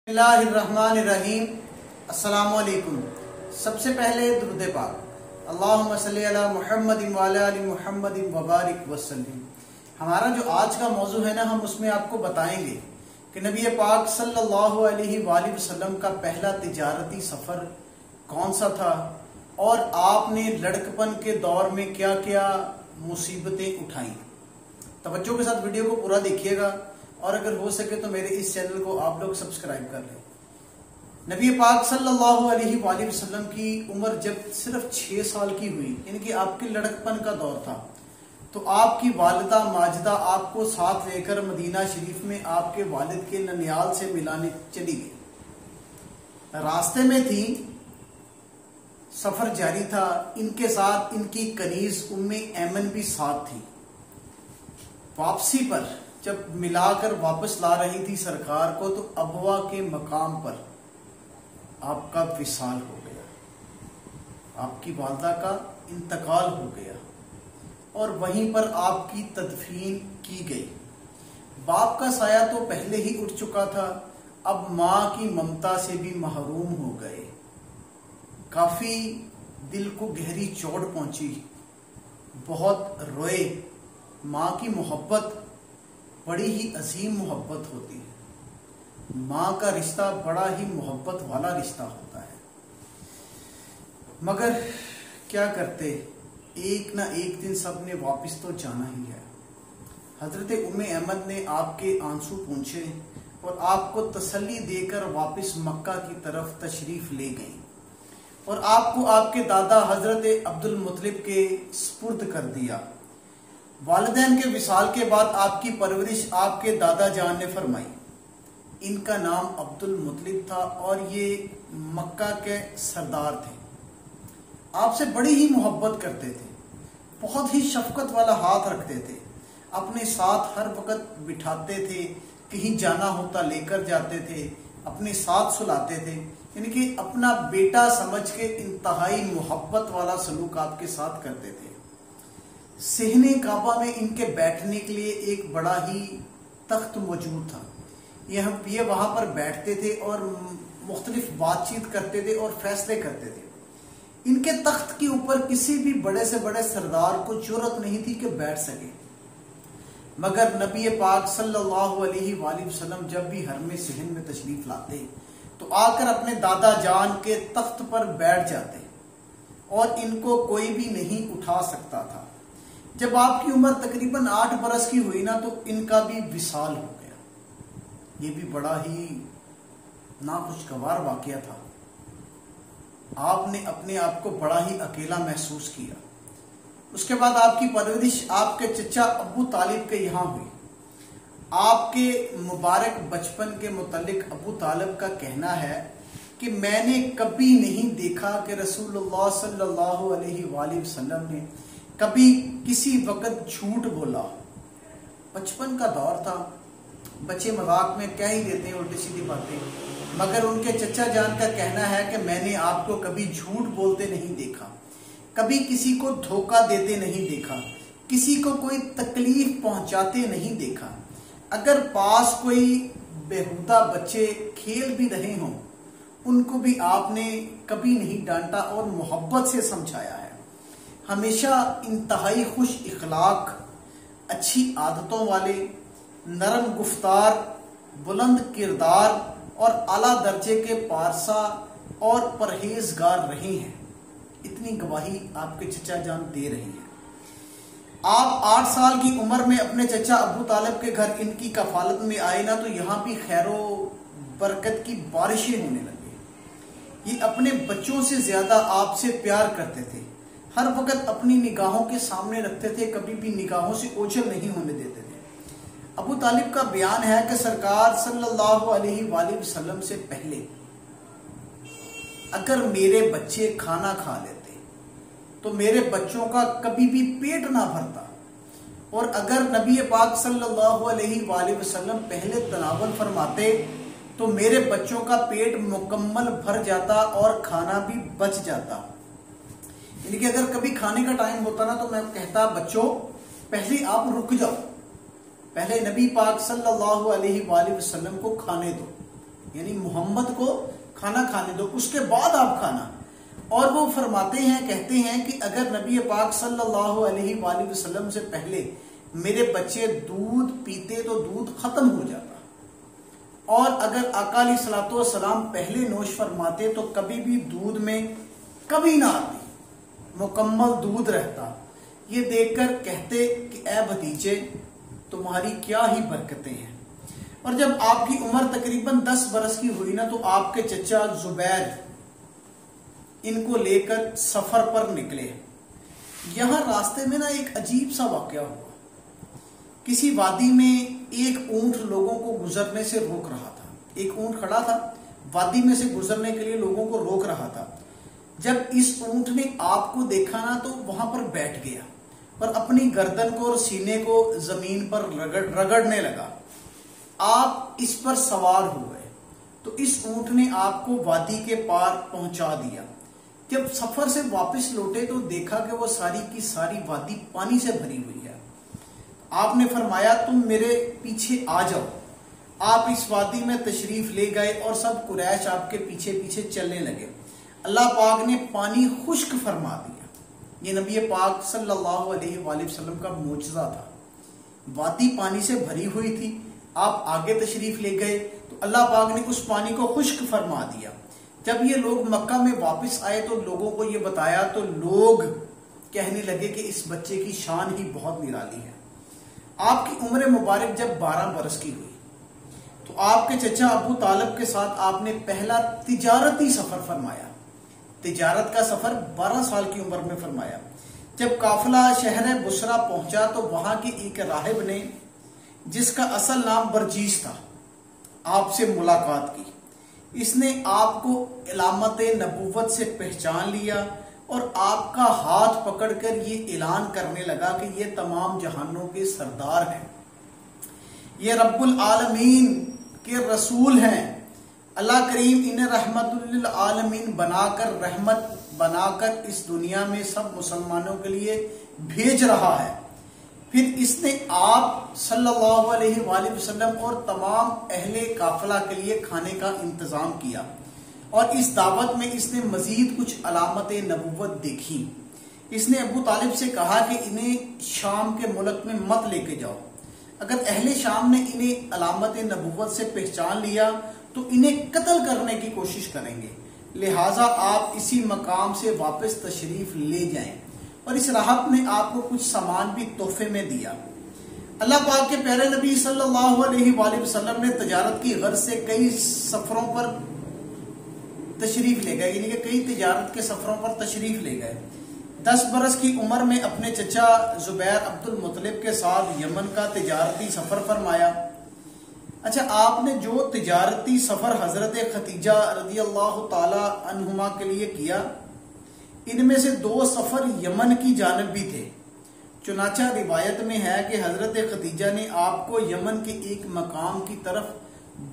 بسم اللہ الرحمن الرحیم۔ السلام علیکم۔ سب سے پہلے درود پاک، اللہم صلی علی محمد وعلی آل محمد وبارک وسلم۔ ہمارا جو آج کا موضوع ہے نا، ہم اس میں آپ کو بتائیں گے کہ نبی پاک صلی اللہ علیہ وآلہ وسلم کا پہلا تجارتی سفر کون سا تھا، اور آپ نے لڑکپن کے دور میں کیا کیا مصیبتیں اٹھائیں۔ توجہ کے ساتھ ویڈیو کو پورا دیکھیے گا، اور اگر ہو سکے تو میرے اس چینل کو آپ لوگ سبسکرائب کر لیں۔ نبی پاک صلی اللہ علیہ وآلہ وسلم کی عمر جب صرف 6 سال کی ہوئی، یعنی کہ آپ کے لڑکپن کا دور تھا، تو آپ کی والدہ ماجدہ آپ کو ساتھ لے کر مدینہ شریف میں آپ کے والد کے ننیال سے ملانے چلی گئی۔ راستے میں تھی، سفر جاری تھا، ان کے ساتھ ان کی کنیز ام ایمن بھی ساتھ تھی۔ واپسی پر جب ملا کر واپس لا رہی تھی سرکار کو، تو ابوا کے مقام پر آپ کا وصال ہو گیا، آپ کی والدہ کا انتقال ہو گیا، اور وہیں پر آپ کی تدفین کی گئی۔ باپ کا سایہ تو پہلے ہی اٹھ چکا تھا، اب ماں کی ممتا سے بھی محروم ہو گئے۔ کافی دل کو گہری چوٹ پہنچی، بہت روئے۔ ماں کی محبت بڑی ہی عظیم محبت ہوتی ہے، ماں کا رشتہ بڑا ہی محبت والا رشتہ ہوتا ہے، مگر کیا کرتے، ایک نہ ایک دن سب نے واپس تو جانا ہی ہے۔ حضرت ام ایمن نے آپ کے آنسو پونچھے اور آپ کو تسلی دے کر واپس مکہ کی طرف تشریف لے گئیں، اور آپ کو آپ کے دادا حضرت عبد المطلب کے سپرد کر دیا۔ والدین کے وصال کے بعد آپ کی پرورش آپ کے دادا جان نے فرمائی۔ ان کا نام عبد المطلب تھا، اور یہ مکہ کے سردار تھے۔ آپ سے بڑی ہی محبت کرتے تھے، بہت ہی شفقت والا ہاتھ رکھتے تھے، اپنے ساتھ ہر وقت بٹھاتے تھے، کہیں جانا ہوتا لے کر جاتے تھے، اپنے ساتھ سلاتے تھے، یعنی کہ اپنا بیٹا سمجھ کے انتہائی محبت والا سلوک آپ کے ساتھ کرتے تھے۔ صحن کعبہ میں ان کے بیٹھنے کے لیے ایک بڑا ہی تخت موجود تھا۔ یہ وہاں پر بیٹھتے تھے اور مختلف بات چیت کرتے تھے اور فیصلے کرتے تھے۔ ان کے تخت کے اوپر کسی بھی بڑے سے بڑے سردار کو جرأت نہیں تھی کہ بیٹھ سکے، مگر نبی پاک صلی اللہ علیہ وآلہ وسلم جب بھی حرم صحن میں تشریف لاتے تو آ کر اپنے دادا جان کے تخت پر بیٹھ جاتے، اور ان کو کوئی بھی نہیں اٹھا سکتا تھا۔ جب آپ کی عمر تقریباً 8 برس کی ہوئی نا، تو ان کا بھی وصال ہو گیا۔ یہ بھی بڑا ہی ناخوشگوار واقعہ تھا۔ آپ نے اپنے آپ کو بڑا ہی اکیلا محسوس کیا۔ اس کے بعد آپ کی پرورش آپ کے چچا ابو طالب کے یہاں ہوئی۔ آپ کے مبارک بچپن کے متعلق ابو طالب کا کہنا ہے کہ میں نے کبھی نہیں دیکھا کہ رسول اللہ صلی اللہ علیہ وآلہ وسلم نے کبھی کسی وقت جھوٹ بولا۔ بچپن کا دور تھا، بچے مذاق میں کہہ ہی دیتے ہیں الٹی سیدھی باتیں، مگر ان کے چچا جان کا کہنا ہے کہ میں نے آپ کو کبھی جھوٹ بولتے نہیں دیکھا، کبھی کسی کو دھوکہ دیتے نہیں دیکھا، کسی کو کوئی تکلیف پہنچاتے نہیں دیکھا۔ اگر پاس کوئی بےہودہ بچے کھیل بھی رہے ہوں، ان کو بھی آپ نے کبھی نہیں ڈانٹا اور محبت سے سمجھایا ہے۔ ہمیشہ انتہائی خوش اخلاق، اچھی عادتوں والے، نرم گفتار، بلند کردار اور اعلیٰ درجے کے پارسا اور پرہیزگار رہے ہیں، اتنی گواہی آپ کے چچا جان دے رہے ہیں۔ آپ 8 سال کی عمر میں اپنے چچا ابو طالب کے گھر ان کی کفالت میں آئے نا، تو یہاں بھی خیر و برکت کی بارشیں ہونے لگے۔ یہ اپنے بچوں سے زیادہ آپ سے پیار کرتے تھے، ہر وقت اپنی نگاہوں کے سامنے رکھتے تھے، کبھی بھی نگاہوں سے اوجھل نہیں ہونے دیتے تھے۔ ابو طالب کا بیان ہے کہ سرکار صلی اللہ علیہ وآلہ وسلم سے پہلے اگر میرے بچے کھانا کھا لیتے تو میرے بچوں کا کبھی بھی پیٹ نہ بھرتا، اور اگر نبی پاک صلی اللہ علیہ وآلہ وسلم پہلے تناول فرماتے تو میرے بچوں کا پیٹ مکمل بھر جاتا اور کھانا بھی بچ جاتا۔ یعنی کہ اگر کبھی کھانے کا ٹائم ہوتا نا، تو میں کہتا بچوں پہلے آپ رک جاؤ، پہلے نبی پاک صلی اللہ علیہ وآلہ وسلم کو کھانے دو۔ یعنی محمد کو کھانا کھانے دو، اس کے بعد آپ کھانا۔ اور وہ فرماتے ہیں، کہتے ہیں کہ اگر نبی پاک صلی اللہ علیہ وآلہ وسلم سے پہلے میرے بچے دودھ پیتے تو دودھ ختم ہو جاتا، اور اگر آقا علیہ الصلوۃ والسلام پہلے نوش فرماتے تو کبھی بھی دودھ میں کبھی نہ آتی، مکمل دودھ رہتا۔ یہ دیکھ کر کہتے کہ اے بھتیجے تمہاری کیا ہی برکتیں ہیں۔ اور جب آپ کی عمر تقریباً 10 برس کی ہوئی نا، تو آپ کے چچا زبیر ان کو لے کر سفر پر نکلے۔ یہاں راستے میں نا ایک عجیب سا واقعہ ہوا۔ کسی وادی میں ایک اونٹ لوگوں کو گزرنے سے روک رہا تھا۔ ایک اونٹ کھڑا تھا، وادی میں سے گزرنے کے لیے لوگوں کو روک رہا تھا۔ جب اس اونٹ نے آپ کو دیکھا نا تو وہاں پر بیٹھ گیا اور اپنی گردن کو اور سینے کو زمین پر رگڑنے لگا۔ آپ اس پر سوار ہو گئے تو اس اونٹ نے آپ کو وادی کے پار پہنچا دیا۔ جب سفر سے واپس لوٹے تو دیکھا کہ وہ ساری کی ساری وادی پانی سے بھری ہوئی ہے۔ آپ نے فرمایا تم میرے پیچھے آ جاؤ۔ آپ اس وادی میں تشریف لے گئے اور سب قریش آپ کے پیچھے پیچھے چلنے لگے۔ اللہ پاک نے پانی خشک فرما دیا۔ یہ نبی پاک صلی اللہ علیہ وآلہ وسلم کا معجزہ تھا۔ وادی پانی سے بھری ہوئی تھی، آپ آگے تشریف لے گئے تو اللہ پاک نے اس پانی کو خشک فرما دیا۔ جب یہ لوگ مکہ میں واپس آئے تو لوگوں کو یہ بتایا تو لوگ کہنے لگے کہ اس بچے کی شان ہی بہت نرالی ہے۔ آپ کی عمر مبارک جب 12 برس کی ہوئی تو آپ کے چچا ابو طالب کے ساتھ آپ نے پہلا تجارتی سفر فرمایا۔ تجارت کا سفر 12 سال کی عمر میں فرمایا۔ جب قافلہ شہر بصرہ پہنچا تو وہاں کے ایک راہب نے، جس کا اصل نام برجیس تھا، آپ سے ملاقات کی۔ اس نے آپ کو علامت نبوت سے پہچان لیا اور آپ کا ہاتھ پکڑ کر یہ اعلان کرنے لگا کہ یہ تمام جہانوں کے سردار ہیں، یہ رب العالمین کے رسول ہیں، اللہ کریم انہیں رحمت للعالمین بنا کر، رحمت بنا کر اس دنیا میں سب مسلمانوں کے لیے بھیج رہا ہے۔ پھر اس نے آپ صلی اللہ علیہ وآلہ وسلم اور تمام اہل قافلہ کے لیے کھانے کا انتظام کیا، اور اس دعوت میں اس نے مزید کچھ علامت نبوت دیکھی۔ اس نے ابو طالب سے کہا کہ انہیں شام کے ملک میں مت لے کے جاؤ، اگر اہل شام نے انہیں علامت نبوت سے پہچان لیا تو انہیں قتل کرنے کی کوشش کریں گے، لہٰذا آپ اسی مقام سے واپس تشریف لے جائیں۔ اور اس راہب نے آپ کو کچھ سامان بھی تحفے میں دیا۔ اللہ پاک کے پیارے نبی صلی اللہ علیہ وآلہ وسلم نے تجارت کی غرض سے کئی سفروں پر تشریف لے گئے، یعنی کہ کئی تجارت کے سفروں پر تشریف لے گئے۔ 10 برس کی عمر میں اپنے چچا زبیر عبد المطلب کے ساتھ یمن کا تجارتی سفر فرمایا۔ اچھا، آپ نے جو تجارتی سفر حضرت خدیجہ رضی اللہ تعالی عنہما کے لیے کیا، ان میں سے 2 سفر یمن کی جانب بھی تھے۔ چنانچہ روایت میں ہے کہ حضرت خدیجہ نے آپ کو یمن کے ایک مقام کی طرف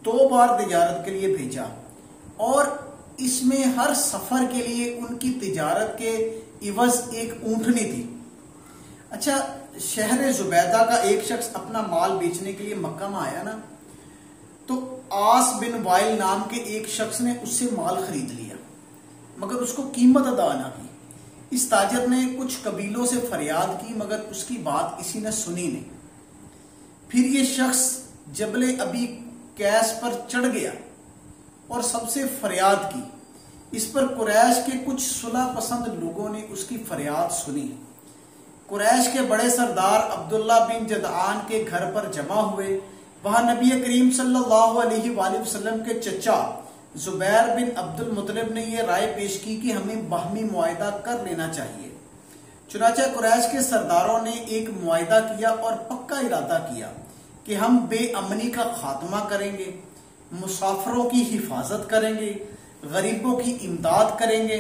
2 بار تجارت کے لیے بھیجا، اور اس میں ہر سفر کے لیے ان کی تجارت کے عوض ایک اونٹنی تھی۔ اچھا، شہر زبیدہ کا ایک شخص اپنا مال بیچنے کے لیے مکہ میں آیا نا، تو آس بن وائل نام کے ایک شخص نے اس سے مال خرید لیا، مگر اس کو قیمت ادا نہ کی۔ اس تاجر نے کچھ قبیلوں سے فریاد کی، مگر اس کی بات کسی نے سنی نہیں۔ پھر یہ شخص جبل ابی قیس پر چڑھ گیا اور سب سے فریاد کی۔ اس پر قریش کے کچھ صلح پسند لوگوں نے اس کی فریاد سنی۔ قریش کے بڑے سردار عبداللہ بن جدعان کے گھر پر جمع ہوئے۔ وہاں نبی کریم صلی اللہ علیہ وآلہ وسلم کے چچا زبیر بن عبد المطلب نے یہ رائے پیش کی کہ ہمیں باہمی معاہدہ کر لینا چاہیے۔ چنانچہ قریش کے سرداروں نے ایک معاہدہ کیا اور پکا ارادہ کیا کہ ہم بے امنی کا خاتمہ کریں گے، مسافروں کی حفاظت کریں گے، غریبوں کی امداد کریں گے،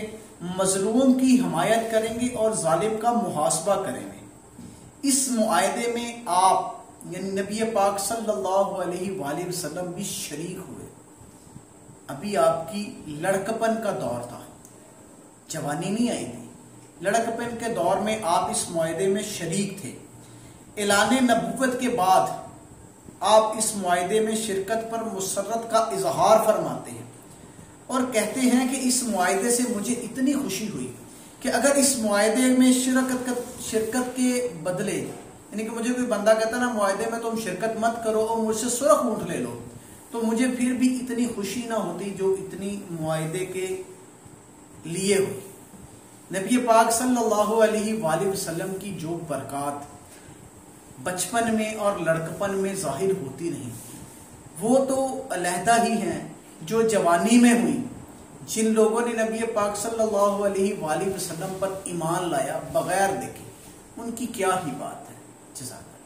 مظلوم کی حمایت کریں گے اور ظالم کا محاسبہ کریں گے۔ اس معاہدے میں آپ یعنی نبی پاک صلی اللہ علیہ وآلہ وسلم بھی شریک ہوئے۔ ابھی آپ کی لڑکپن کا دور تھا، جوانی نہیں آئی تھی، لڑکپن کے دور میں آپ اس معاہدے میں شریک تھے۔ اعلان نبوت کے بعد آپ اس معاہدے میں شرکت پر مسرت کا اظہار فرماتے ہیں اور کہتے ہیں کہ اس معاہدے سے مجھے اتنی خوشی ہوئی کہ اگر اس معاہدے میں شرکت کے بدلے، یعنی کہ مجھے کوئی بندہ کہتا نا معاہدے میں تم شرکت مت کرو اور مجھ سے سرخ اونٹ لے لو، تو مجھے پھر بھی اتنی خوشی نہ ہوتی جو اتنی معاہدے کے لیے ہوئی۔ نبی پاک صلی اللہ علیہ وآلہ وسلم کی جو برکات بچپن میں اور لڑکپن میں ظاہر ہوتی نہیں، وہ تو علیحدہ ہی ہیں جو جوانی میں ہوئی۔ جن لوگوں نے نبی پاک صلی اللہ علیہ وآلہ وسلم پر ایمان لایا بغیر دیکھے، ان کی کیا ہی بات ہے۔ جزاک اللہ۔